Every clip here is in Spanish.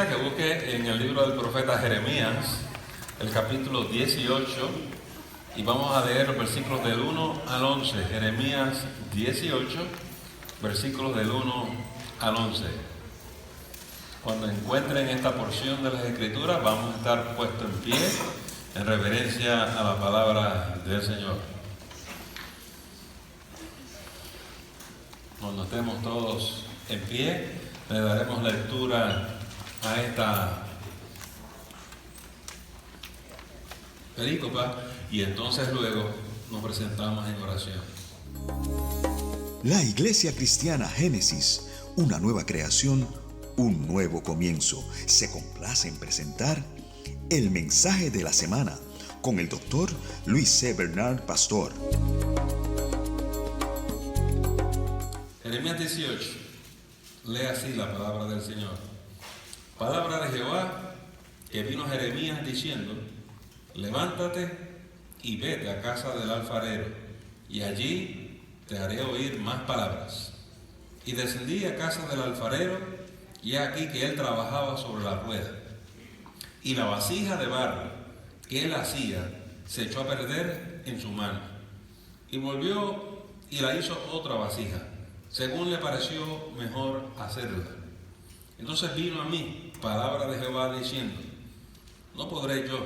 iglesia que busque en el libro del profeta Jeremías, el capítulo 18, y vamos a leer los versículos del 1 al 11. Jeremías 18, versículos del 1 al 11. Cuando encuentren esta porción de las Escrituras, vamos a estar puestos en pie en reverencia a la palabra del Señor. Cuando estemos todos en pie, le daremos lectura a esta perícopa y entonces luego nos presentamos en oración. La Iglesia Cristiana Génesis, una nueva creación, un nuevo comienzo, se complace en presentar el mensaje de la semana con el doctor Luis C. Bernard Pastor. Jeremías 18, lee así la palabra del Señor. Palabra de Jehová que vino a Jeremías diciendo: levántate y vete a casa del alfarero, y allí te haré oír más palabras. Y descendí a casa del alfarero, y he aquí que él trabajaba sobre la rueda. Y la vasija de barro que él hacía se echó a perder en su mano. Y volvió y la hizo otra vasija, según le pareció mejor hacerla. Entonces vino a mí palabra de Jehová diciendo: ¿no podré yo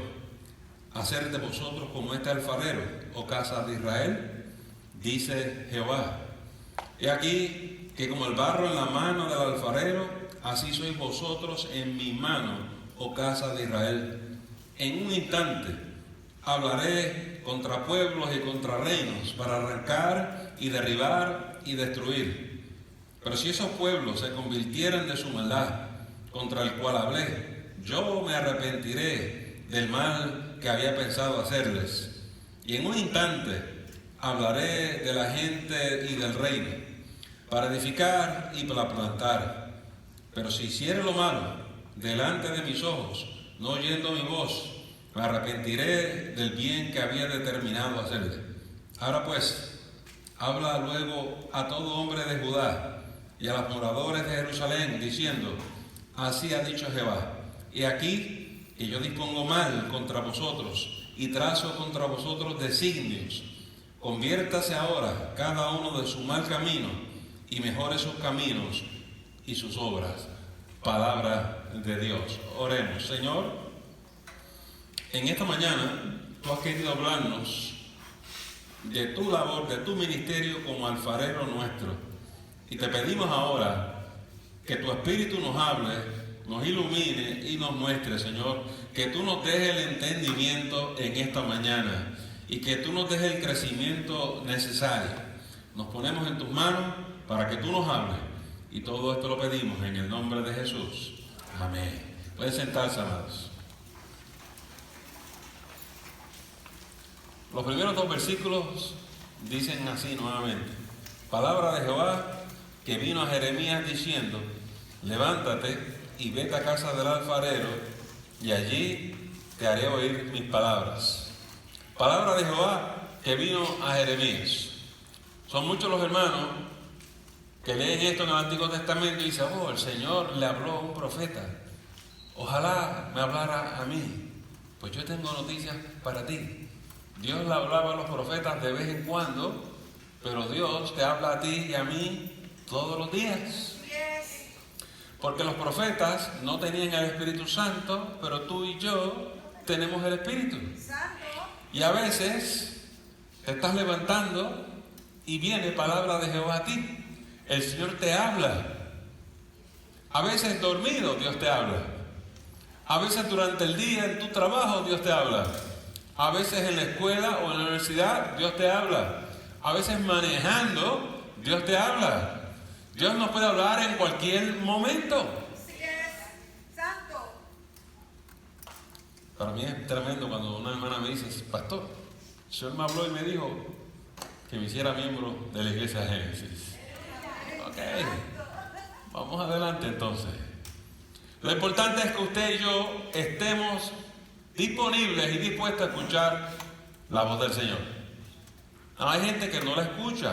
hacer de vosotros como este alfarero, oh casa de Israel? Dice Jehová: he aquí que como el barro en la mano del alfarero, así sois vosotros en mi mano, oh casa de Israel. En un instante hablaré contra pueblos y contra reinos para arrancar y derribar y destruir. Pero si esos pueblos se convirtieran de su maldad contra el cual hablé, yo me arrepentiré del mal que había pensado hacerles. Y en un instante hablaré de la gente y del reino, para edificar y para plantar. Pero si hiciere lo malo delante de mis ojos, no oyendo mi voz, me arrepentiré del bien que había determinado hacerle. Ahora pues, habla luego a todo hombre de Judá y a los moradores de Jerusalén, diciendo: así ha dicho Jehová, he aquí que yo dispongo mal contra vosotros y trazo contra vosotros designios. Conviértase ahora cada uno de su mal camino y mejore sus caminos y sus obras. Palabra de Dios. Oremos. Señor, en esta mañana tú has querido hablarnos de tu labor, de tu ministerio como alfarero nuestro. Y te pedimos ahora que tu Espíritu nos hable, nos ilumine y nos muestre, Señor, que tú nos dejes el entendimiento en esta mañana y que tú nos dejes el crecimiento necesario. Nos ponemos en tus manos para que tú nos hables, y todo esto lo pedimos en el nombre de Jesús. Amén. Pueden sentarse, amados. Los primeros dos versículos dicen así nuevamente: palabra de Jehová que vino a Jeremías diciendo: levántate y vete a casa del alfarero, y allí te haré oír mis palabras. Palabra de Jehová que vino a Jeremías. Son muchos los hermanos que leen esto en el Antiguo Testamento y dicen: oh, el Señor le habló a un profeta, ojalá me hablara a mí. Pues yo tengo noticias para ti. Dios le hablaba a los profetas de vez en cuando, pero Dios te habla a ti y a mí todos los días. Porque los profetas no tenían el Espíritu Santo, pero tú y yo tenemos el Espíritu. Y a veces te estás levantando y viene palabra de Jehová a ti. El Señor te habla. A veces dormido Dios te habla. A veces durante el día en tu trabajo Dios te habla. A veces en la escuela o en la universidad Dios te habla. A veces manejando Dios te habla. Dios nos puede hablar en cualquier momento. Sí es, santo. Para mí es tremendo cuando una hermana me dice: pastor, el Señor me habló y me dijo que me hiciera miembro de la iglesia Génesis. Ok, vamos adelante entonces. Lo importante es que usted y yo estemos disponibles y dispuestos a escuchar la voz del Señor. Hay gente que no la escucha.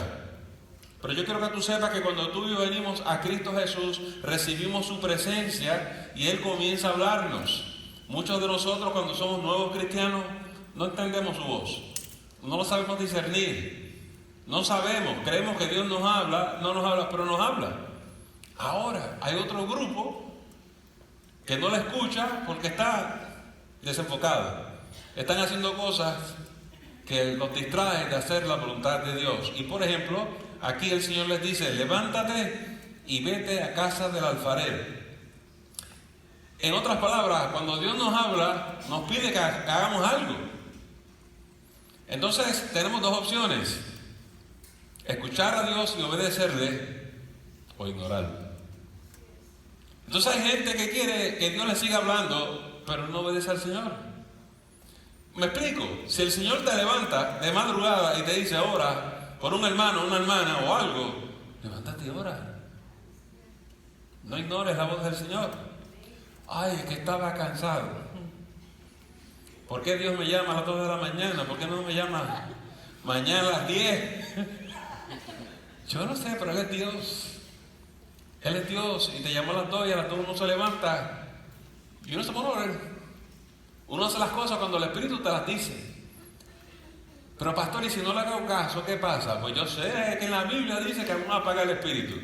Pero yo quiero que tú sepas que cuando tú y yo venimos a Cristo Jesús, recibimos su presencia y Él comienza a hablarnos. Muchos de nosotros cuando somos nuevos cristianos no entendemos su voz, no lo sabemos discernir, no sabemos, creemos que Dios nos habla, no nos habla, pero nos habla. Ahora hay otro grupo que no la escucha porque está desenfocado, están haciendo cosas que los distraen de hacer la voluntad de Dios. Y por ejemplo, aquí el Señor les dice: levántate y vete a casa del alfarero. En otras palabras, cuando Dios nos habla, nos pide que hagamos algo. Entonces tenemos dos opciones: escuchar a Dios y obedecerle, o ignorarlo. Entonces hay gente que quiere que Dios le siga hablando, pero no obedece al Señor. Me explico. Si el Señor te levanta de madrugada y te dice ora por un hermano, una hermana o algo, levántate y ora. No ignores la voz del Señor. Ay, es que estaba cansado. ¿Por qué Dios me llama a las 2 de la mañana? ¿Por qué no me llama mañana a las 10? Yo no sé, pero Él es Dios. Él es Dios y te llamó a las 2 y a las 2 uno se levanta y uno se pone a orar. Uno hace las cosas cuando el Espíritu te las dice. Pero pastor, y si no le hago caso, ¿qué pasa? Pues yo sé que en la Biblia dice que uno apaga el Espíritu.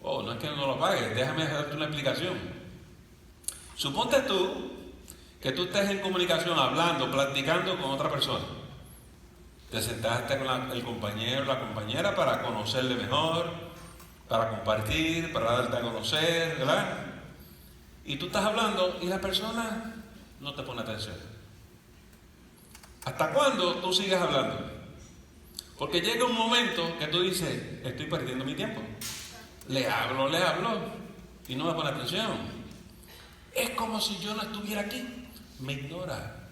Oh, no es que no lo apague, déjame darte una explicación. Suponte tú que tú estés en comunicación, hablando, platicando con otra persona. Te sentaste con el compañero, la compañera para conocerle mejor, para compartir, para darte a conocer, ¿verdad? Y tú estás hablando y la persona no te pone atención. ¿Hasta cuándo tú sigues hablando? Porque llega un momento que tú dices: estoy perdiendo mi tiempo. Le hablo y no me pone atención. Es como si yo no estuviera aquí. Me ignora.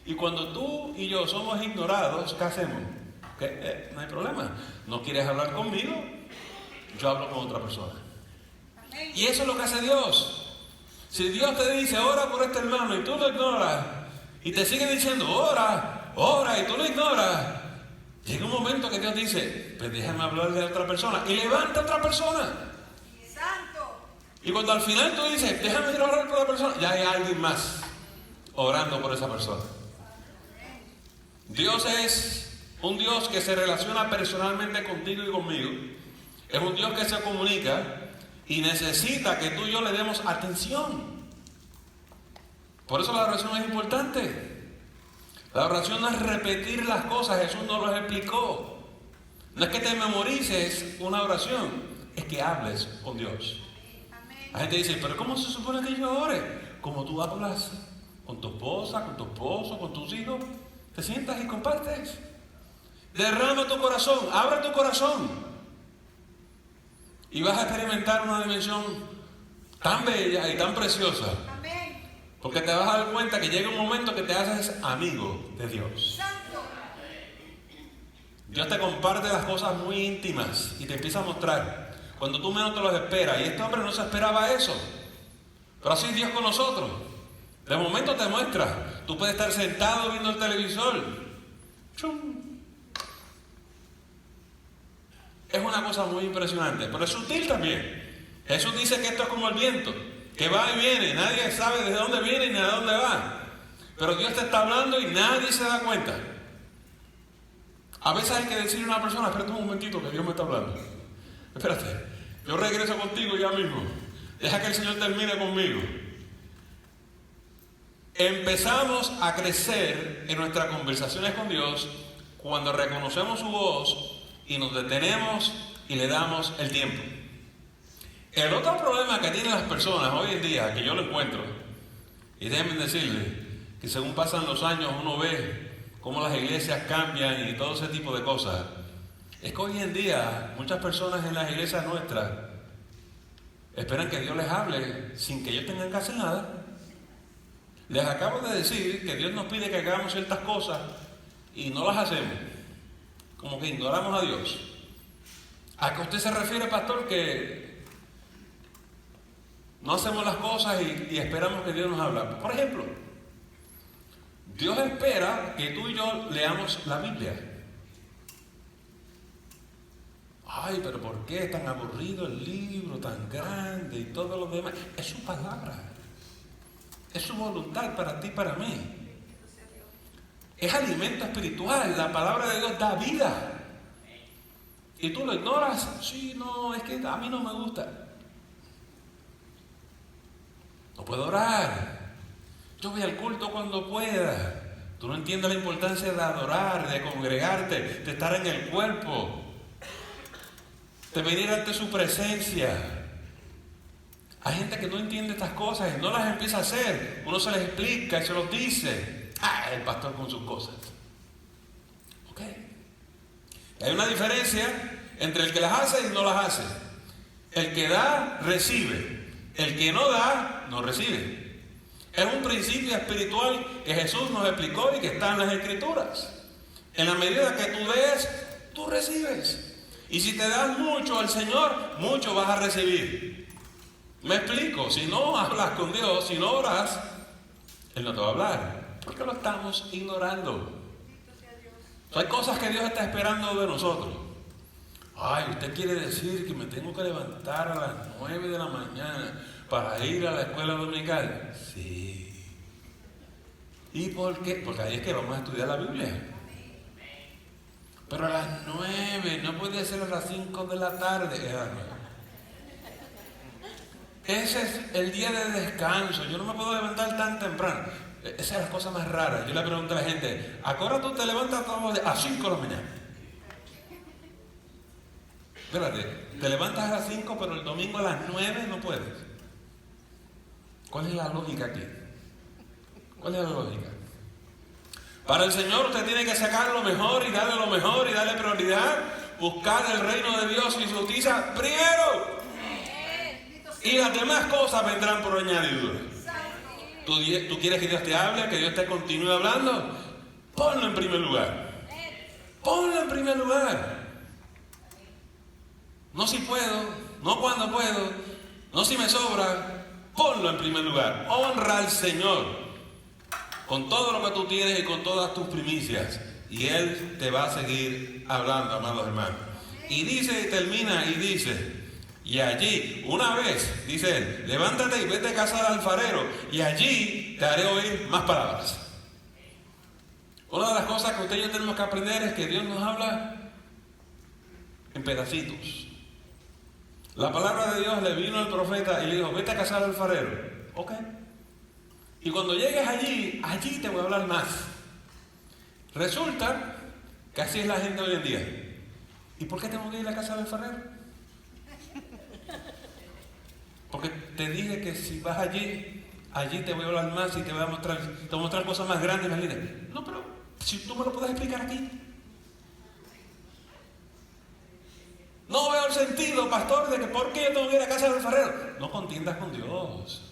Y cuando tú y yo somos ignorados, ¿qué hacemos? No hay problema. ¿No quieres hablar conmigo? Yo hablo con otra persona. Y eso es lo que hace Dios. Si Dios te dice ora por este hermano y tú lo ignoras, y te sigue diciendo ora, y tú lo ignoras, llega un momento que Dios dice: pues déjame hablar de otra persona, y levanta a otra persona. Santo. Y cuando al final tú dices: déjame ir a orar por la persona, ya hay alguien más orando por esa persona. Dios es un Dios que se relaciona personalmente contigo y conmigo. Es un Dios que se comunica y necesita que tú y yo le demos atención. Por eso la oración es importante. La oración no es repetir las cosas, Jesús nos lo explicó. No es que te memorices una oración, es que hables con Dios. La gente dice: pero ¿cómo se supone que yo ore? Como tú hablas con tu esposa, con tu esposo, con tus hijos. Te sientas y compartes. Derrama tu corazón, abre tu corazón. Y vas a experimentar una dimensión tan bella y tan preciosa. Amén. Porque te vas a dar cuenta que llega un momento que te haces amigo de Dios. Santo. Dios te comparte las cosas muy íntimas y te empieza a mostrar cuando tú menos te los esperas. Y este hombre no se esperaba eso. Pero así es Dios con nosotros. De momento te muestra. Tú puedes estar sentado viendo el televisor. ¡Chum! Es una cosa muy impresionante, pero es sutil también. Jesús dice que esto es como el viento, que va y viene. Nadie sabe de dónde viene ni de dónde va. Pero Dios te está hablando y nadie se da cuenta. A veces hay que decirle a una persona: espérate un momentito que Dios me está hablando. Espérate, yo regreso contigo ya mismo. Deja que el Señor termine conmigo. Empezamos a crecer en nuestras conversaciones con Dios cuando reconocemos su voz y nos detenemos y le damos el tiempo. El otro problema que tienen las personas hoy en día, que yo lo encuentro, y déjenme decirles que según pasan los años uno ve cómo las iglesias cambian y todo ese tipo de cosas, es que hoy en día muchas personas en las iglesias nuestras esperan que Dios les hable sin que ellos tengan que hacer nada. Les acabo de decir que Dios nos pide que hagamos ciertas cosas y no las hacemos. Como que ignoramos a Dios. ¿A qué usted se refiere, pastor? Que no hacemos las cosas y esperamos que Dios nos hable. Por ejemplo, Dios espera que tú y yo leamos la Biblia. Ay, pero ¿por qué es tan aburrido el libro, tan grande y todo lo demás? Es su palabra. Es su voluntad para ti y para mí. Es alimento espiritual. La palabra de Dios da vida. ¿Y tú lo ignoras? Sí, no, es que a mí no me gusta. No puedo orar. Yo voy al culto cuando pueda. Tú no entiendes la importancia de adorar, de congregarte, de estar en el cuerpo, de venir ante su presencia. Hay gente que no entiende estas cosas y no las empieza a hacer. Uno se les explica y se los dice. El pastor con sus cosas. Ok. Hay una diferencia entre el que las hace y no las hace. El que da, recibe. El que no da, no recibe. Es un principio espiritual que Jesús nos explicó y que está en las Escrituras. En la medida que tú des, tú recibes. Y si te das mucho al Señor, mucho vas a recibir. ¿Me explico? Si no hablas con Dios, si no oras, Él no te va a hablar. Porque lo estamos ignorando. Hay cosas que Dios está esperando de nosotros. Ay, usted quiere decir que me tengo que levantar a las 9 de la mañana para ir a la escuela dominical. Sí. ¿Y por qué? Porque ahí es que vamos a estudiar la Biblia. Pero a las 9, no puede ser a las 5 de la tarde. Ese es el día de descanso. Yo no me puedo levantar tan temprano. Esa es la cosa más rara. Yo le pregunto a la gente, ¿a qué hora tú te levantas todos los días? A 5 de la mañana. Espérate, te levantas a las 5, pero el domingo a las 9 no puedes. ¿Cuál es la lógica aquí? ¿Cuál es la lógica? Para el Señor usted tiene que sacar lo mejor y darle prioridad. Buscar el reino de Dios y su justicia primero. Y las demás cosas vendrán por añadidura. ¿Tú quieres que Dios te hable? ¿Que Dios te continúe hablando? Ponlo en primer lugar. Ponlo en primer lugar. No si puedo, no cuando puedo, no si me sobra. Ponlo en primer lugar. Honra al Señor con todo lo que tú tienes y con todas tus primicias. Y Él te va a seguir hablando, amados hermanos. Y dice, y termina y dice, y allí, una vez, dice Él, levántate y vete a casa del alfarero, y allí te haré oír más palabras. Una de las cosas que usted y yo tenemos que aprender es que Dios nos habla en pedacitos. La palabra de Dios le vino al profeta y le dijo, vete a casa del alfarero. Ok. Y cuando llegues allí te voy a hablar más. Resulta que así es la gente hoy en día. ¿Y por qué tengo que ir a la casa del alfarero? Porque te dije que si vas allí te voy a hablar más y te voy a mostrar cosas más grandes, más lindas. No, pero si tú me lo puedes explicar aquí. No veo el sentido, pastor, de que por qué yo tengo que ir a casa del alfarero. No contiendas con Dios.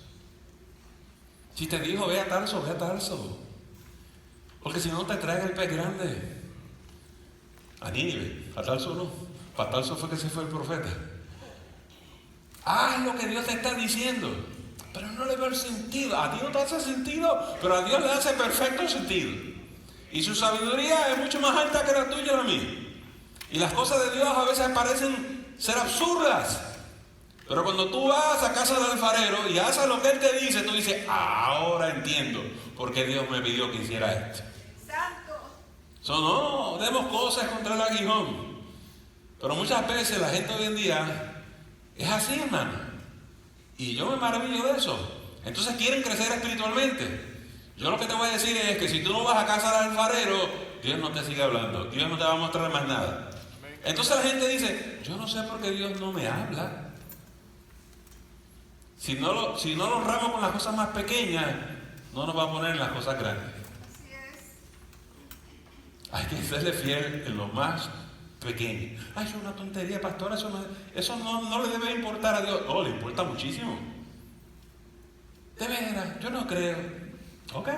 Si te dijo, ve a Tarso, ve a Tarso. Porque si no te trae el pez grande. A Nínive, a Tarso no. Para Tarso fue que se fue el profeta. Haz lo que Dios te está diciendo. Pero no le veo el sentido. A ti no te hace sentido, pero a Dios le hace perfecto sentido. Y su sabiduría es mucho más alta que la tuya y la mía. Y las cosas de Dios a veces parecen ser absurdas. Pero cuando tú vas a casa del alfarero y haces lo que Él te dice, tú dices, ahora entiendo por qué Dios me pidió que hiciera esto. Santo. No demos cosas contra el aguijón. Pero muchas veces la gente hoy en día es así, hermano. Y yo me maravillo de eso. Entonces quieren crecer espiritualmente. Yo lo que te voy a decir es que si tú no vas a casa del alfarero, Dios no te sigue hablando. Dios no te va a mostrar más nada. Entonces la gente dice, yo no sé por qué Dios no me habla. Si no lo honramos con las cosas más pequeñas, no nos va a poner en las cosas grandes. Así es. Hay que serle fiel en lo más pequeño. Ay, eso es una tontería, pastor, eso no le debe importar a Dios. No, le importa muchísimo. De veras, yo no creo. Ok.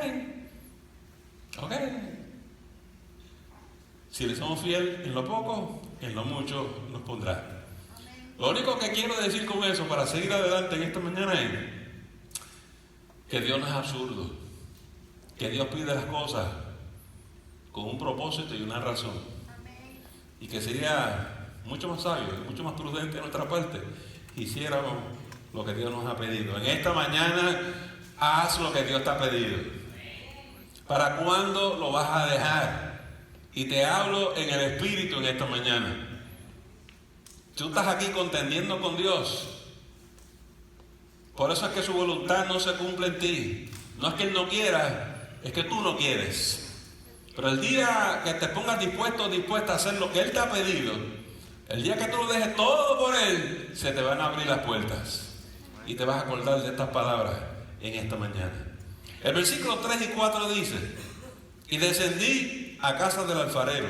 Si le somos fieles en lo poco, en lo mucho nos pondrá. Lo único que quiero decir con eso, para seguir adelante en esta mañana, es que Dios no es absurdo. Que Dios pide las cosas con un propósito y una razón. Y que sería mucho más sabio y mucho más prudente de nuestra parte, hiciéramos lo que Dios nos ha pedido. En esta mañana, haz lo que Dios te ha pedido. ¿Para cuándo lo vas a dejar? Y te hablo en el Espíritu en esta mañana. Tú estás aquí contendiendo con Dios. Por eso es que su voluntad no se cumple en ti. No es que Él no quiera, es que tú no quieres. Pero el día que te pongas dispuesta a hacer lo que Él te ha pedido, el día que tú lo dejes todo por Él, se te van a abrir las puertas. Y te vas a acordar de estas palabras en esta mañana. El versículo 3 y 4 dice: y descendí a casa del alfarero,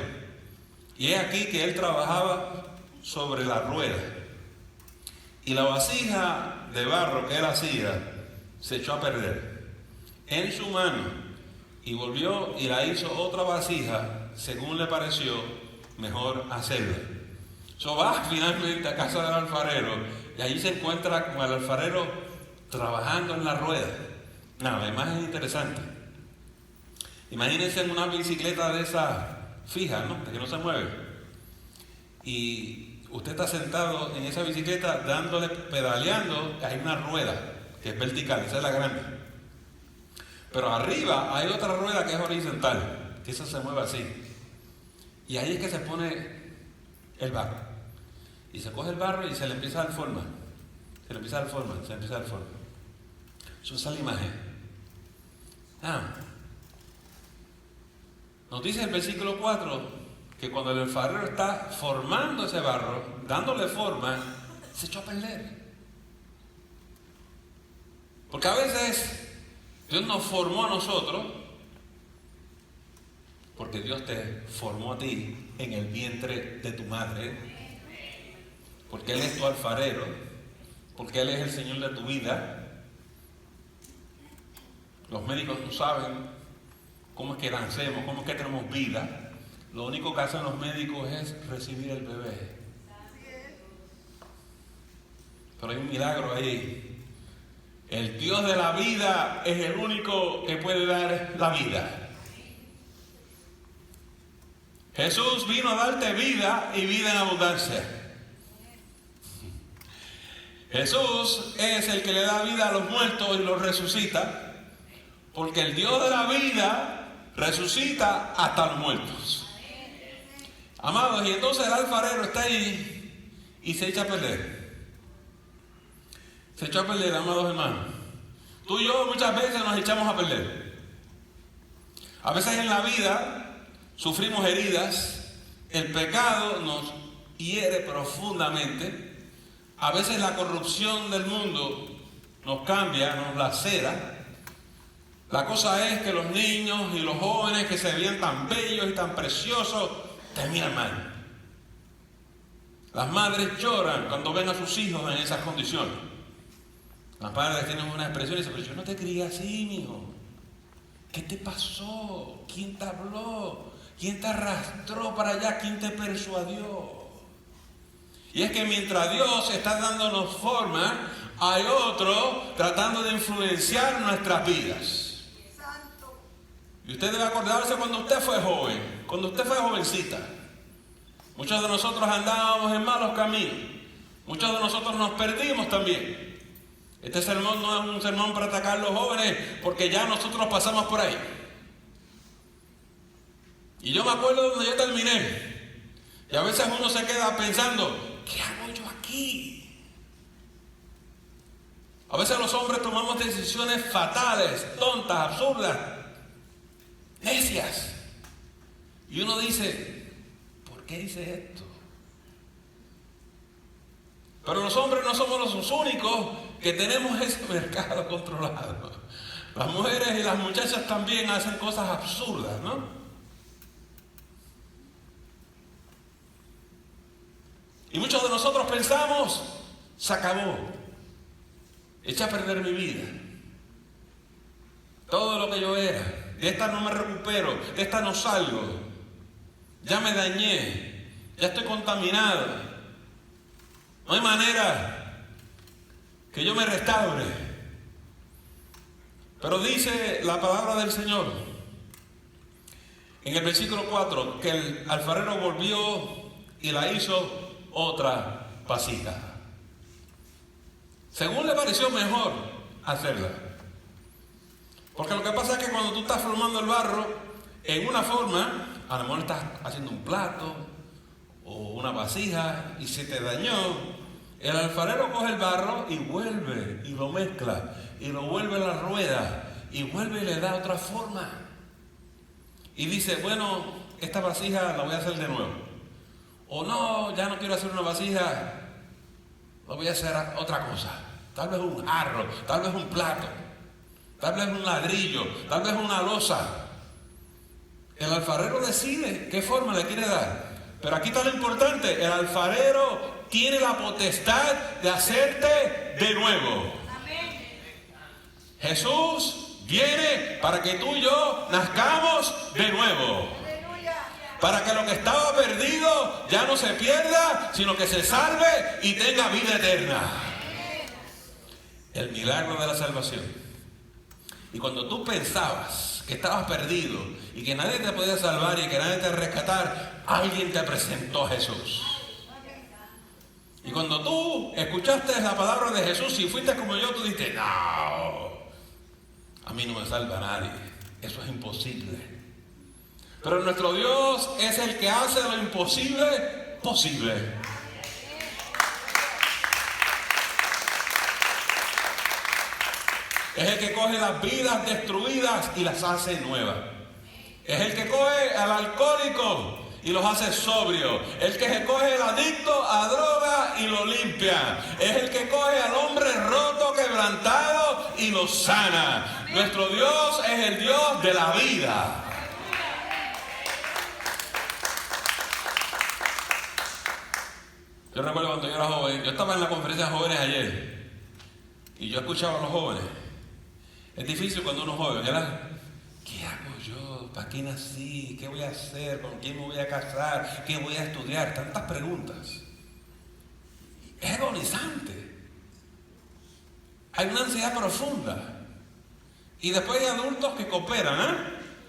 y he aquí que él trabajaba sobre la rueda, y la vasija de barro que él hacía se echó a perder en su mano, y volvió y la hizo otra vasija según le pareció mejor hacerla. Va finalmente a casa del alfarero, y allí se encuentra con el alfarero trabajando en la rueda. La imagen es interesante. Imagínense en una bicicleta de esas fijas, ¿no? De que no se mueve. Y usted está sentado en esa bicicleta dándole, pedaleando. Hay una rueda que es vertical, esa es la grande. Pero arriba hay otra rueda que es horizontal, que esa se mueve así. Y ahí es que se pone el barro. Y se coge el barro y se le empieza a dar forma. Se le empieza a dar forma. Eso es la imagen. Nos dice el versículo 4 que cuando el alfarero está formando ese barro, dándole forma, se echó a perder. Porque a veces Dios nos formó a nosotros, porque Dios te formó a ti en el vientre de tu madre, porque Él es tu alfarero, porque Él es el Señor de tu vida. Los médicos no saben cómo es que nacemos, cómo es que tenemos vida. Lo único que hacen los médicos es recibir el bebé. Pero hay un milagro ahí. El Dios de la vida es el único que puede dar la vida. Jesús vino a darte vida y vida en abundancia. Jesús es el que le da vida a los muertos y los resucita. Porque el Dios de la vida resucita hasta los muertos. Amados, y entonces el alfarero está ahí y se echa a perder. Se echó a perder, amados hermanos. Tú y yo muchas veces nos echamos a perder. A veces en la vida sufrimos heridas. El pecado nos hiere profundamente. A veces la corrupción del mundo nos cambia, nos lacera. La cosa es que los niños y los jóvenes que se veían tan bellos y tan preciosos te miran mal. Las madres lloran cuando ven a sus hijos en esas condiciones. Las padres tienen una expresión y dicen: pero yo no te crié así, mijo. ¿Qué te pasó? ¿Quién te habló? ¿Quién te arrastró para allá? ¿Quién te persuadió? Y es que mientras Dios está dándonos forma, hay otro tratando de influenciar nuestras vidas. Y usted debe acordarse cuando usted fue joven, cuando usted fue jovencita. Muchos de nosotros andábamos en malos caminos. Muchos de nosotros nos perdimos también. Este sermón no es un sermón para atacar a los jóvenes, porque ya nosotros pasamos por ahí. Y yo me acuerdo donde yo terminé. Y a veces uno se queda pensando: ¿qué hago yo aquí? A veces los hombres tomamos decisiones fatales, tontas, absurdas, necias. Y uno dice: ¿por qué hice esto? Pero los hombres no somos los únicos que tenemos ese mercado controlado. Las mujeres y las muchachas también hacen cosas absurdas, ¿no? Y muchos de nosotros pensamos: se acabó, eché a perder mi vida, todo lo que yo era, de esta no me recupero, de esta no salgo, ya me dañé, ya estoy contaminado, no hay manera que yo me restaure. Pero dice la palabra del Señor en el versículo 4 que el alfarero volvió y la hizo otra vasija. Según le pareció mejor hacerla. Porque lo que pasa es que cuando tú estás formando el barro en una forma, a lo mejor estás haciendo un plato o una vasija y se te dañó, el alfarero coge el barro y vuelve y lo mezcla y lo vuelve a la rueda y vuelve y le da otra forma. Y dice, bueno, esta vasija la voy a hacer de nuevo. O no, ya no quiero hacer una vasija, la voy a hacer otra cosa. Tal vez un jarro, tal vez un plato, tal vez un ladrillo, tal vez una losa. El alfarero decide qué forma le quiere dar. Pero aquí está lo importante, el alfarero tiene la potestad de hacerte de nuevo. Jesús viene para que tú y yo nazcamos de nuevo. Para que lo que estaba perdido ya no se pierda, sino que se salve y tenga vida eterna. El milagro de la salvación. Y cuando tú pensabas que estabas perdido y que nadie te podía salvar y que nadie te rescatar, alguien te presentó a Jesús. Y cuando tú escuchaste la palabra de Jesús y fuiste como yo, tú dijiste, no, a mí no me salva nadie, eso es imposible. Pero nuestro Dios es el que hace lo imposible posible. Es el que coge las vidas destruidas y las hace nuevas. Es el que coge al alcohólico y los hace sobrios. El que coge al adicto a droga y lo limpia. Es el que coge al hombre roto, quebrantado y lo sana. Nuestro Dios es el Dios de la vida. Yo recuerdo cuando yo era joven, yo estaba en la conferencia de jóvenes ayer y yo escuchaba a los jóvenes. Es difícil cuando uno es joven, ¿verdad? ¿Qué hago yo? ¿Para qué nací? ¿Qué voy a hacer? ¿Con quién me voy a casar? ¿Qué voy a estudiar? Tantas preguntas. Es agonizante. Hay una ansiedad profunda. Y después hay adultos que cooperan, ¿eh?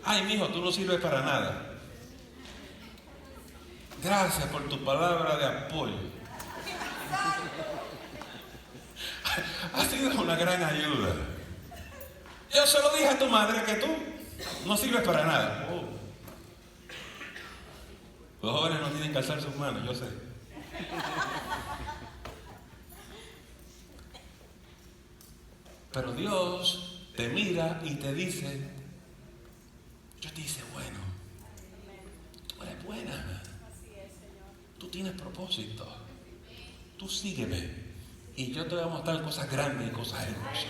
Ay, mijo, tú no sirves para nada. Gracias por tu palabra de apoyo. Ha sido una gran ayuda. Yo se lo dije a tu madre que tú no sirves para nada. Oh. Los jóvenes no tienen que alzar sus manos, yo sé. Pero Dios te mira y te dice, Dios te dice, bueno, tú eres buena. Tú tienes propósito. Tú sígueme. Y yo te voy a mostrar cosas grandes y cosas hermosas.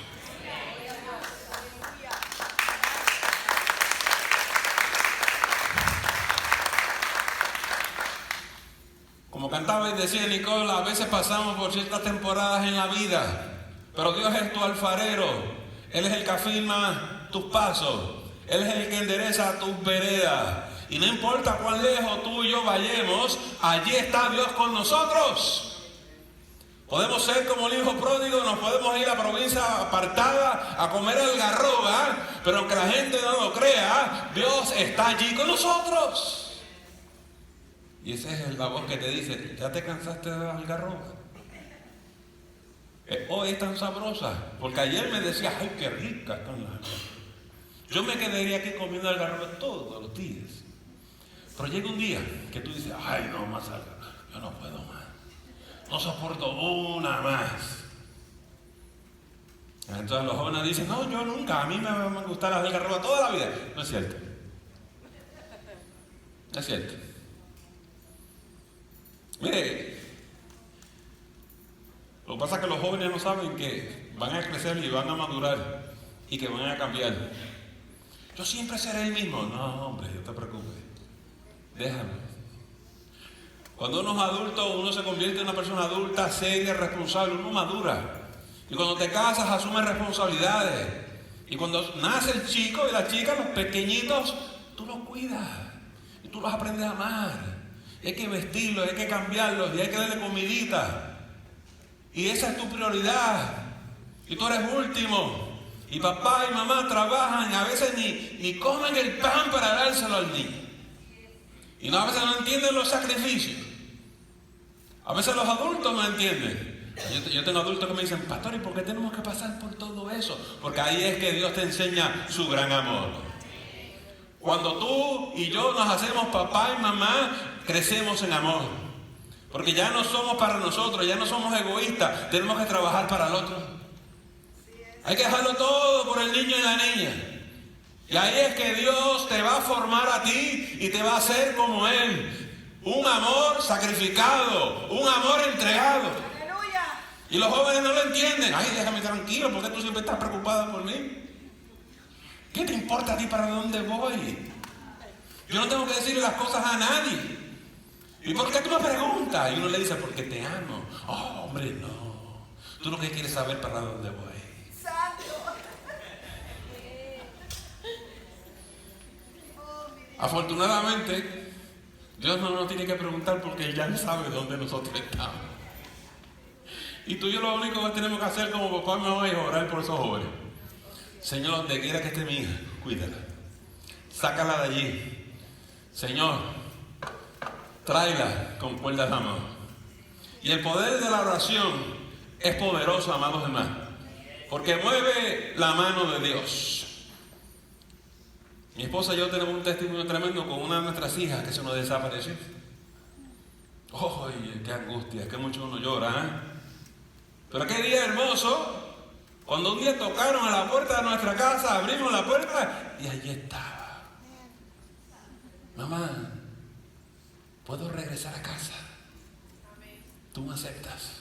Como cantaba y decía Nicole, a veces pasamos por ciertas temporadas en la vida, pero Dios es tu alfarero. Él es el que afirma tus pasos. Él es el que endereza tus veredas. Y no importa cuán lejos tú y yo vayamos, allí está Dios con nosotros. Podemos ser como el hijo pródigo, nos podemos ir a provincia apartada a comer algarroba, pero aunque la gente no lo crea, Dios está allí con nosotros. Y esa es la voz que te dice, ¿ya te cansaste de la algarroba? Hoy es tan sabrosa, porque ayer me decía, ay, qué rica están las algarrobas. Yo me quedaría aquí comiendo algarroba todos los días. Pero llega un día que tú dices, ay, no más algarroba, yo no puedo más. No soporto una más. Entonces los jóvenes dicen, no, yo nunca, a mí me van a gustar las algarrobas toda la vida. No es cierto. No es cierto. Mire, lo que pasa es que los jóvenes no saben que van a crecer y van a madurar y que van a cambiar. Yo siempre seré el mismo. No, hombre, no te preocupes. Déjalo. Cuando uno es adulto, uno se convierte en una persona adulta, seria, responsable, uno madura. Y cuando te casas, asumes responsabilidades. Y cuando nace el chico y la chica, los pequeñitos, tú los cuidas. Y tú los aprendes a amar. Y hay que vestirlos, hay que cambiarlos, y hay que darle comidita. Y esa es tu prioridad. Y tú eres último. Y papá y mamá trabajan y a veces ni comen el pan para dárselo al niño. Y a veces no entienden los sacrificios. A veces los adultos no entienden. Yo tengo adultos que me dicen, pastor, ¿y por qué tenemos que pasar por todo eso? Porque ahí es que Dios te enseña su gran amor. Cuando tú y yo nos hacemos papá y mamá, crecemos en amor. Porque ya no somos para nosotros, ya no somos egoístas, tenemos que trabajar para el otro. Hay que dejarlo todo por el niño y la niña. Y ahí es que Dios te va a formar a ti y te va a hacer como Él. Un amor sacrificado, un amor entregado. Aleluya. Y los jóvenes no lo entienden. Ay, déjame tranquilo, porque tú siempre estás preocupada por mí. ¿Qué te importa a ti para dónde voy? Yo no tengo que decirle las cosas a nadie. ¿Y por qué tú me preguntas? Y uno le dice, porque te amo. Oh, hombre, no. Tú lo que quieres saber para dónde voy. Santo. Afortunadamente, Dios no nos tiene que preguntar porque Él ya sabe dónde nosotros estamos. Y tú y yo lo único que tenemos que hacer como papá y mamá es orar por esos jóvenes. Señor, donde quiera que esté mi hija, cuídala. Sácala de allí. Señor, tráela con cuerdas a mano. Y el poder de la oración es poderoso, amados hermanos, porque mueve la mano de Dios. Mi esposa y yo tenemos un testimonio tremendo con una de nuestras hijas que se nos desapareció. ¡Oh, qué angustia! ¡Qué mucho uno llora! ¿Eh? Pero qué día hermoso, cuando un día tocaron a la puerta de nuestra casa, abrimos la puerta y allí estaba. Mamá, ¿puedo regresar a casa? ¿Tú me aceptas?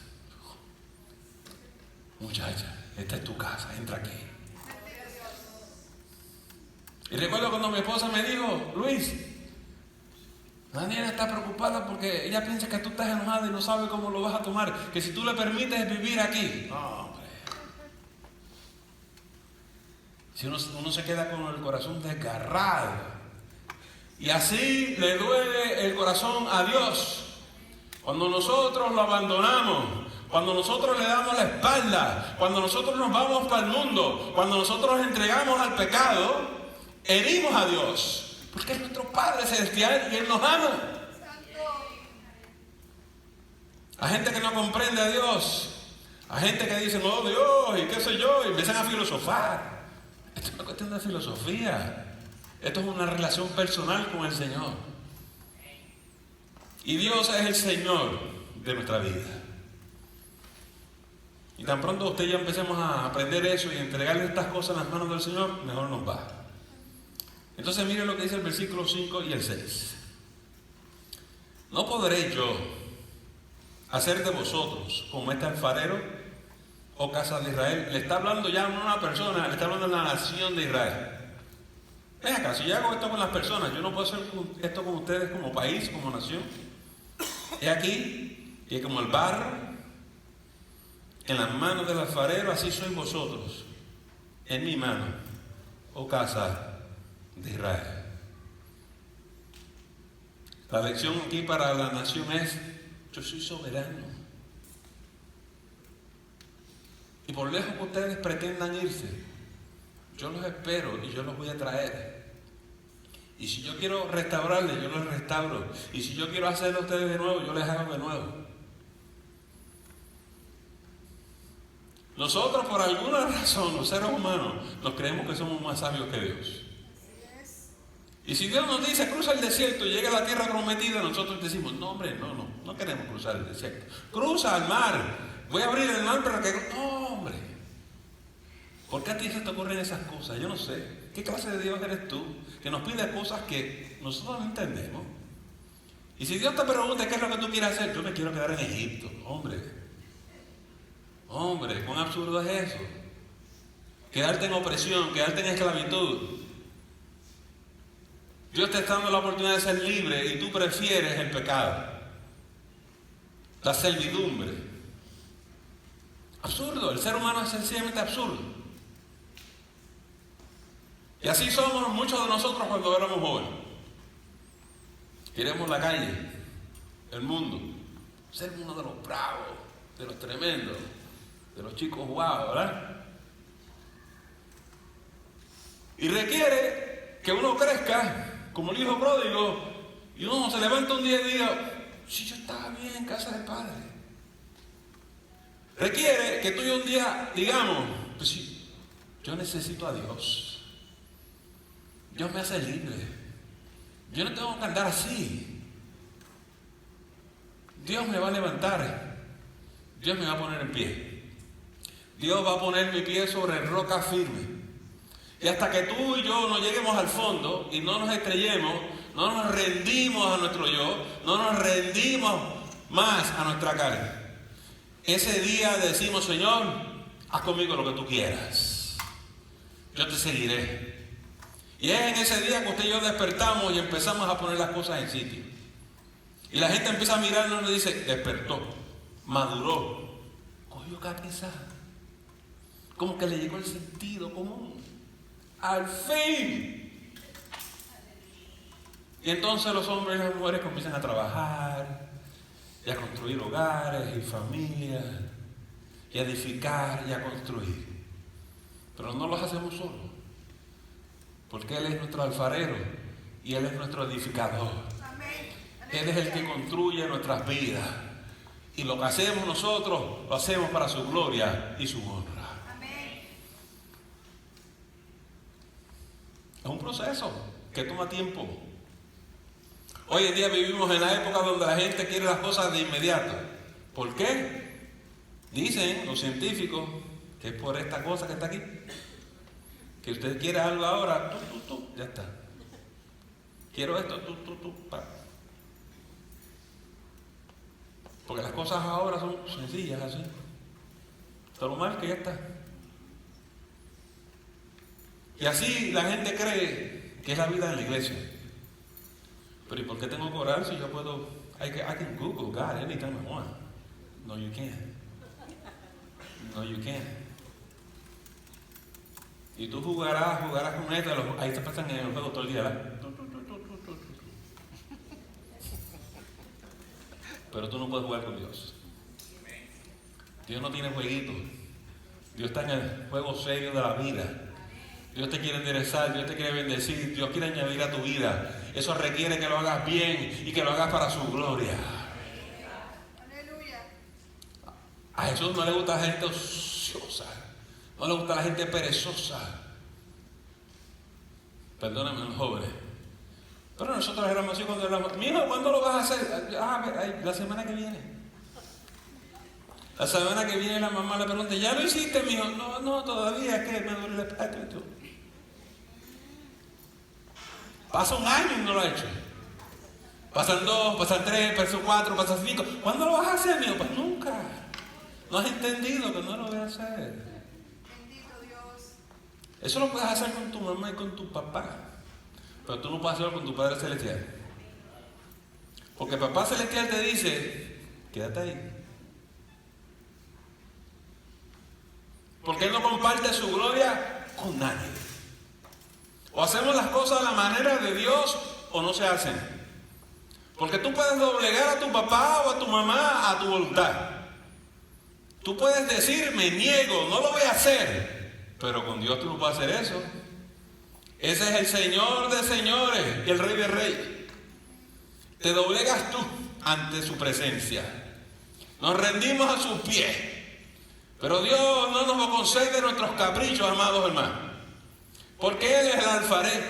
Muchacha, esta es tu casa, entra aquí. Y recuerdo cuando mi esposa me dijo, Luis, Daniela está preocupada porque ella piensa que tú estás enojada y no sabe cómo lo vas a tomar, que si tú le permites vivir aquí. No, hombre. Si uno se queda con el corazón desgarrado. Y así le duele el corazón a Dios. Cuando nosotros lo abandonamos, cuando nosotros le damos la espalda, cuando nosotros nos vamos para el mundo, cuando nosotros entregamos al pecado, herimos a Dios, porque es nuestro Padre Celestial y Él nos ama. A gente que no comprende a Dios, a gente que dice, oh Dios, y qué sé yo, y empiezan a filosofar. Esto es una cuestión de filosofía. Esto es una relación personal con el Señor. Y Dios es el Señor de nuestra vida. Y tan pronto usted y yo empecemos a aprender eso y entregarle estas cosas en las manos del Señor, mejor nos va. Entonces mire lo que dice el versículo 5 y el 6. ¿No podré yo hacer de vosotros como este alfarero, oh casa de Israel? Le está hablando ya no a una persona, le está hablando a la nación de Israel. Ven acá, si yo hago esto con las personas, yo no puedo hacer esto con ustedes como país, como nación. He aquí, y como el barro en las manos del alfarero, así sois vosotros en mi mano, oh casa de Israel. La lección aquí para la nación es: yo soy soberano. Y por lejos que ustedes pretendan irse, yo los espero y yo los voy a traer. Y si yo quiero restaurarles, yo los restauro. Y si yo quiero hacerlo a ustedes de nuevo, yo les hago de nuevo. Nosotros, por alguna razón, los seres humanos, nos creemos que somos más sabios que Dios. Y si Dios nos dice, cruza el desierto y llega a la tierra prometida, nosotros decimos, no hombre, no queremos cruzar el desierto. Cruza al mar, voy a abrir el mar para que... No hombre, ¿por qué a ti se te ocurren esas cosas? Yo no sé. ¿Qué clase de Dios eres tú? Que nos pide cosas que nosotros no entendemos. Y si Dios te pregunta qué es lo que tú quieres hacer, yo me quiero quedar en Egipto. Hombre, ¿cuán absurdo es eso? Quedarte en opresión, quedarte en esclavitud. Dios te está dando la oportunidad de ser libre y tú prefieres el pecado, la servidumbre. Absurdo, el ser humano es sencillamente absurdo. Y así somos muchos de nosotros cuando éramos jóvenes. Queremos la calle, el mundo, ser uno de los bravos, de los tremendos, de los chicos guau, ¿verdad? Y requiere que uno crezca como el hijo pródigo y uno se levanta un día y diga, si yo estaba bien en casa del Padre. Requiere que tú y yo un día digamos, pues sí, yo necesito a Dios. Dios me hace libre. Yo no tengo que andar así. Dios me va a levantar. Dios me va a poner en pie. Dios va a poner mi pie sobre roca firme. Y hasta que tú y yo no lleguemos al fondo y no nos estrellemos, no nos rendimos a nuestro yo, no nos rendimos más a nuestra carne. Ese día decimos, Señor, haz conmigo lo que tú quieras. Yo te seguiré. Y es en ese día que usted y yo despertamos y empezamos a poner las cosas en sitio. Y la gente empieza a mirarnos y dice, despertó, maduró, cogió cabeza. Como que le llegó el sentido común. Al fin. Y entonces los hombres y las mujeres comienzan a trabajar y a construir hogares y familias y a edificar y a construir. Pero no los hacemos solos, porque Él es nuestro alfarero y Él es nuestro edificador. Él es el que construye nuestras vidas. Y lo que hacemos nosotros, lo hacemos para su gloria y su honra. Es un proceso que toma tiempo. Hoy en día vivimos en la época donde la gente quiere las cosas de inmediato. ¿Por qué? Dicen los científicos que es por esta cosa que está aquí. Que usted quiere algo ahora, ya está. Quiero esto, pa. Porque las cosas ahora son sencillas así. Todo lo mal que ya está. Y así la gente cree que es la vida en la iglesia. Pero ¿y por qué tengo que orar si yo puedo? I can Google God anytime I want. No, you can't. No, you can't. Y tú jugarás con esto, ahí te pasan en el juego todo el día, ¿verdad? Pero tú no puedes jugar con Dios. Dios no tiene jueguitos. Dios está en el juego serio de la vida. Dios te quiere enderezar, Dios te quiere bendecir, Dios quiere añadir a tu vida. Eso requiere que lo hagas bien y que lo hagas para su gloria. Aleluya. A Jesús no le gusta la gente ociosa, no le gusta la gente perezosa. Perdóname los jóvenes. Pero nosotros éramos así cuando éramos, mijo, ¿cuándo lo vas a hacer? La semana que viene. La semana que viene la mamá le pregunta, ¿ya lo hiciste, mijo? No, todavía, es que me duele la espalda y todo. Pasa un año y no lo ha hecho. Pasan 2, pasan 3, pasan 4, pasan 5. ¿Cuándo lo vas a hacer, mijo? Pues nunca. No has entendido que no lo voy a hacer. Bendito Dios. Eso lo puedes hacer con tu mamá y con tu papá. Pero tú no puedes hacerlo con tu Padre Celestial. Porque Papá Celestial te dice, quédate ahí. Porque Él no comparte su gloria con nadie. O hacemos las cosas a la manera de Dios o no se hacen. Porque tú puedes doblegar a tu papá o a tu mamá a tu voluntad. Tú puedes decir, me niego, no lo voy a hacer. Pero con Dios tú no puedes hacer eso. Ese es el Señor de señores y el Rey de reyes. Te doblegas tú ante su presencia. Nos rendimos a sus pies. Pero Dios no nos concede nuestros caprichos, amados hermanos. Porque Él es el alfarero.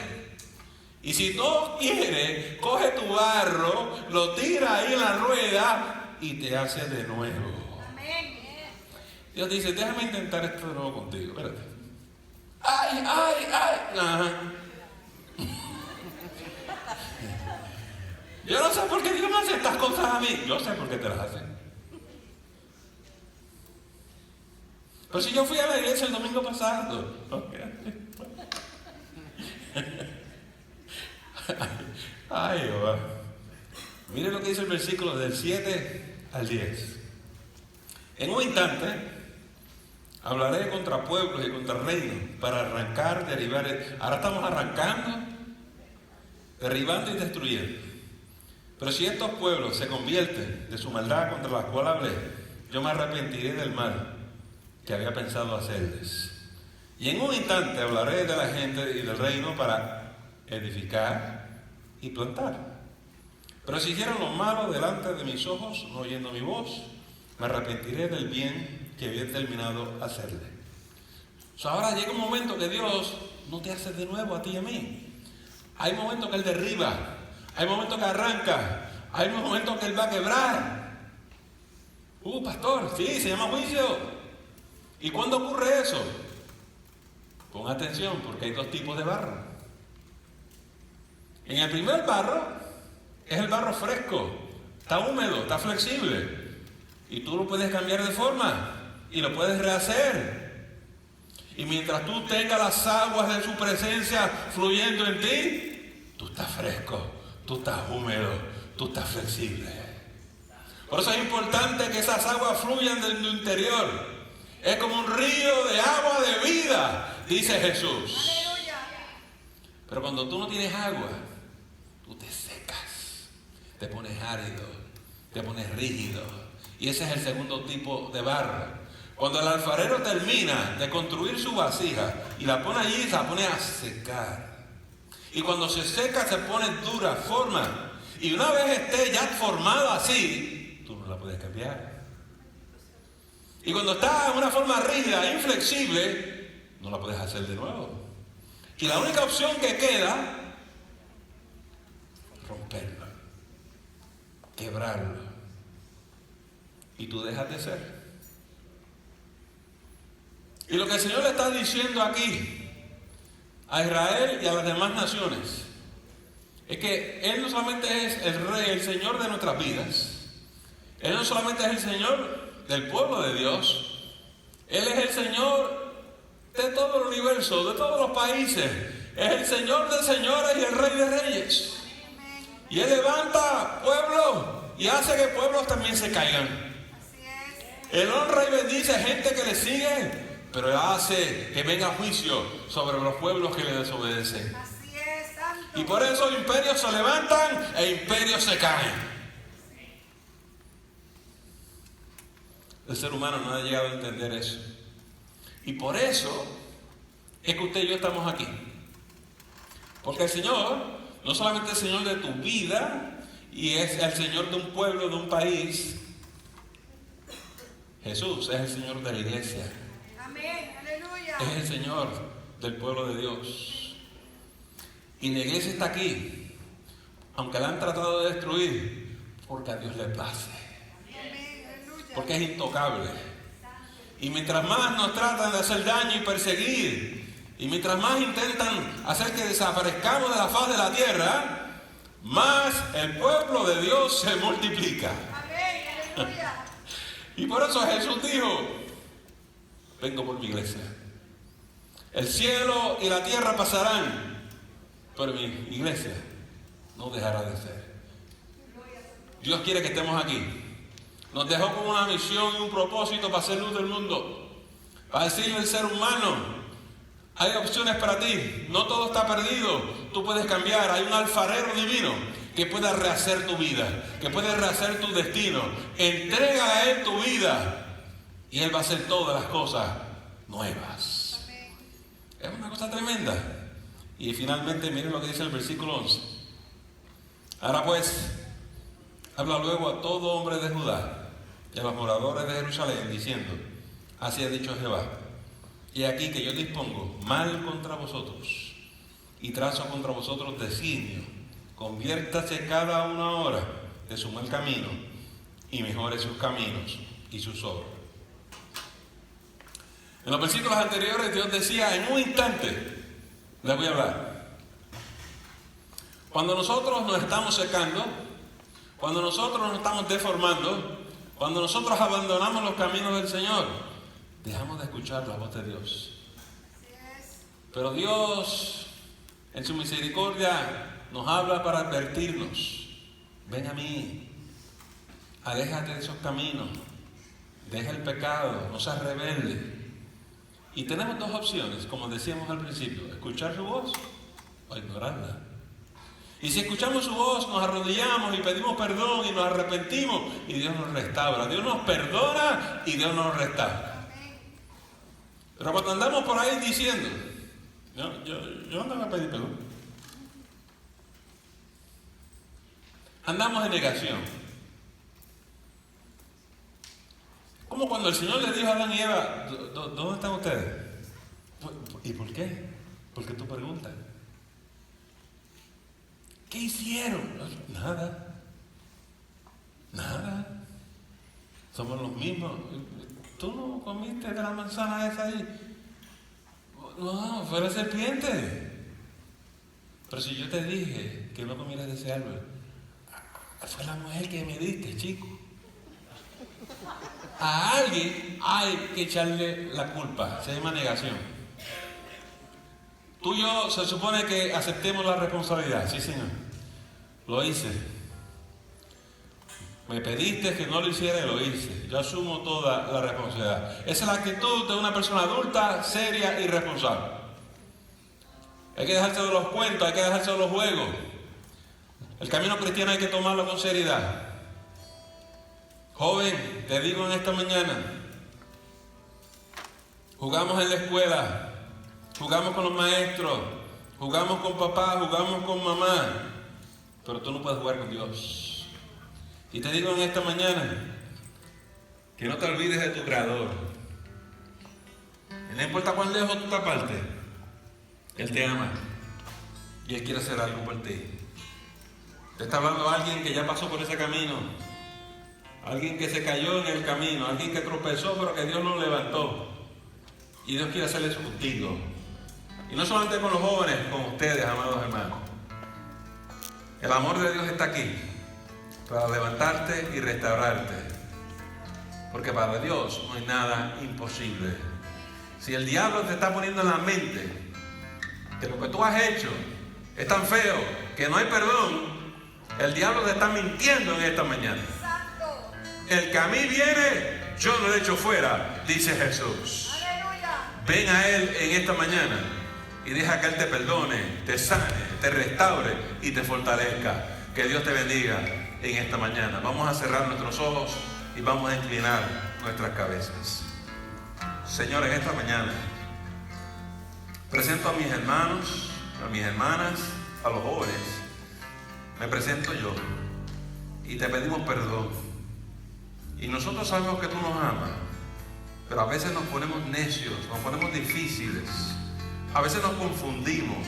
Y si no quiere, coge tu barro, lo tira ahí en la rueda y te hace de nuevo. Amén. Dios dice, déjame intentar esto de nuevo contigo. Espérate. ¡Ay! Ajá. Yo no sé por qué Dios me hace estas cosas a mí. Yo sé por qué te las hace. Pero si yo fui a la iglesia el domingo pasado. Ay, Jehová. Mire lo que dice el versículo del 7 al 10. En un instante hablaré contra pueblos y contra reinos para arrancar, derribar. Ahora estamos arrancando, derribando y destruyendo. Pero si estos pueblos se convierten de su maldad contra la cual hablé, yo me arrepentiré del mal que había pensado hacerles. Y en un instante hablaré de la gente y del reino para edificar y plantar. Pero si hicieron lo malo delante de mis ojos, no oyendo mi voz, me arrepentiré del bien que había terminado hacerle. Ahora llega un momento que Dios no te hace de nuevo a ti y a mí. Hay momentos que Él derriba, hay momentos que arranca, hay momentos que Él va a quebrar. Pastor, sí, se llama juicio. ¿Y cuándo ocurre eso? Pon atención, porque hay dos tipos de barro. En el primer barro es el barro fresco, está húmedo, está flexible, y tú lo puedes cambiar de forma y lo puedes rehacer. Y mientras tú tengas las aguas de su presencia fluyendo en ti, tú estás fresco, tú estás húmedo, tú estás flexible. Por eso es importante que esas aguas fluyan de tu interior. Es como un río de agua de vida, dice Jesús. Aleluya. Pero cuando tú no tienes agua, tú te secas, te pones árido, te pones rígido. Y ese es el segundo tipo de barro. Cuando el alfarero termina de construir su vasija y la pone allí, se la pone a secar. Y cuando se seca, se pone dura, forma. Y una vez esté ya formada así, tú no la puedes cambiar. Y cuando está en una forma rígida, inflexible, no la puedes hacer de nuevo. Y la única opción que queda es romperlo, quebrarlo. Y tú dejas de ser. Y lo que el Señor le está diciendo aquí a Israel y a las demás naciones es que Él no solamente es el Rey, el Señor de nuestras vidas. Él no solamente es el Señor del pueblo de Dios. Él es el Señor de todo el universo, de todos los países. Es el Señor de señores y el Rey de reyes. Y Él levanta pueblos y hace que pueblos también se caigan. Así es. Él honra y bendice a gente que le sigue, pero Él hace que venga juicio sobre los pueblos que le desobedecen. Así es, santo. Y por eso imperios se levantan e imperios se caen. El ser humano no ha llegado a entender eso. Y por eso es que usted y yo estamos aquí. Porque el Señor no solamente es el Señor de tu vida y es el Señor de un pueblo, de un país. Jesús es el Señor de la iglesia. Amén, aleluya. Es el Señor del pueblo de Dios. Y la iglesia está aquí, aunque la han tratado de destruir, porque a Dios le place. Amén, aleluya. Porque es intocable. Y mientras más nos tratan de hacer daño y perseguir, y mientras más intentan hacer que desaparezcamos de la faz de la tierra, más el pueblo de Dios se multiplica. Amén, aleluya. Y por eso Jesús dijo: vengo por mi iglesia. El cielo y la tierra pasarán, pero mi iglesia no dejará de ser. Dios quiere que estemos aquí. Nos dejó con una misión y un propósito para hacer luz del mundo. Para decirle al ser humano: hay opciones para ti. No todo está perdido. Tú puedes cambiar. Hay un alfarero divino que puede rehacer tu vida, que puede rehacer tu destino. Entrégale a Él tu vida y Él va a hacer todas las cosas nuevas. Amén. Es una cosa tremenda. Y finalmente miren lo que dice el versículo 11. Ahora pues, habla luego a todo hombre de Judá y a los moradores de Jerusalén, diciendo: así ha dicho Jehová, y aquí que yo dispongo mal contra vosotros y trazo contra vosotros designio. Conviértase cada uno ahora de su mal camino y mejore sus caminos y sus obras. En los versículos anteriores Dios decía: en un instante les voy a hablar. Cuando nosotros nos estamos secando, cuando nosotros nos estamos deformando, cuando nosotros abandonamos los caminos del Señor, dejamos de escuchar la voz de Dios. Así es. Pero Dios, en su misericordia, nos habla para advertirnos: ven a mí, aléjate de esos caminos, deja el pecado, no seas rebelde. Y tenemos dos opciones, como decíamos al principio: escuchar su voz o ignorarla. Y si escuchamos su voz, nos arrodillamos y pedimos perdón y nos arrepentimos, y Dios nos restaura. Dios nos perdona y Dios nos restaura. Amén. Pero cuando andamos por ahí diciendo: yo no me voy a pedir perdón, andamos en negación. Como cuando el Señor le dijo a Adán y Eva, ¿dónde están ustedes? ¿Y por qué? ¿Por qué tú preguntas? ¿Qué hicieron? Nada. Nada. Somos los mismos. ¿Tú no comiste de la manzana esa ahí? No, fue la serpiente. Pero si yo te dije que no comieras de ese árbol, fue la mujer que me diste, chico. A alguien hay que echarle la culpa. Se llama negación. Tú y yo se supone que aceptemos la responsabilidad. Sí, Señor. Lo hice. Me pediste que no lo hiciera y lo hice. Yo asumo toda la responsabilidad. Esa es la actitud de una persona adulta, seria y responsable. Hay que dejarse de los cuentos, hay que dejarse de los juegos. El camino cristiano hay que tomarlo con seriedad. Joven, te digo en esta mañana, jugamos en la escuela, jugamos con los maestros, jugamos con papá, jugamos con mamá, pero tú no puedes jugar con Dios. Y te digo en esta mañana que no te olvides de tu Creador. Y no importa cuán lejos tú te apartes, Él te ama y Él quiere hacer algo por ti. Te está hablando alguien que ya pasó por ese camino, alguien que se cayó en el camino, alguien que tropezó pero que Dios lo levantó. Y Dios quiere hacer eso contigo. Y no solamente con los jóvenes, con ustedes, amados hermanos. El amor de Dios está aquí para levantarte y restaurarte. Porque para Dios no hay nada imposible. Si el diablo te está poniendo en la mente que lo que tú has hecho es tan feo que no hay perdón, el diablo te está mintiendo en esta mañana. El que a mí viene, yo no lo echo fuera, dice Jesús. Aleluya. Ven a Él en esta mañana y deja que Él te perdone, te sane, te restaure y te fortalezca. Que Dios te bendiga en esta mañana. Vamos a cerrar nuestros ojos y vamos a inclinar nuestras cabezas. Señor, en esta mañana presento a mis hermanos, a mis hermanas, a los jóvenes. Me presento yo y te pedimos perdón. Y nosotros sabemos que tú nos amas, pero a veces nos ponemos necios, nos ponemos difíciles, a veces nos confundimos,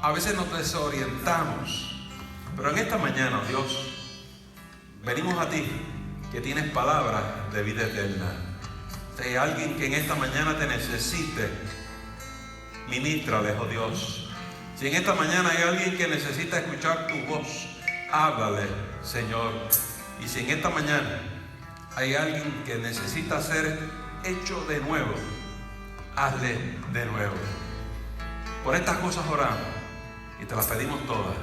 a veces nos desorientamos. Pero en esta mañana, Dios, venimos a ti, que tienes palabras de vida eterna. Si hay alguien que en esta mañana te necesite, ministrale, oh Dios. Si en esta mañana hay alguien que necesita escuchar tu voz, háblale, Señor. Y si en esta mañana hay alguien que necesita ser hecho de nuevo, hazle de nuevo. Por estas cosas oramos y te las pedimos todas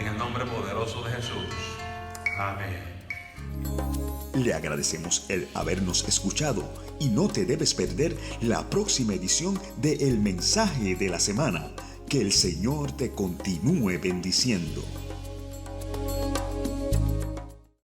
en el nombre poderoso de Jesús. Amén. Le agradecemos el habernos escuchado y no te debes perder la próxima edición de El Mensaje de la Semana. Que el Señor te continúe bendiciendo.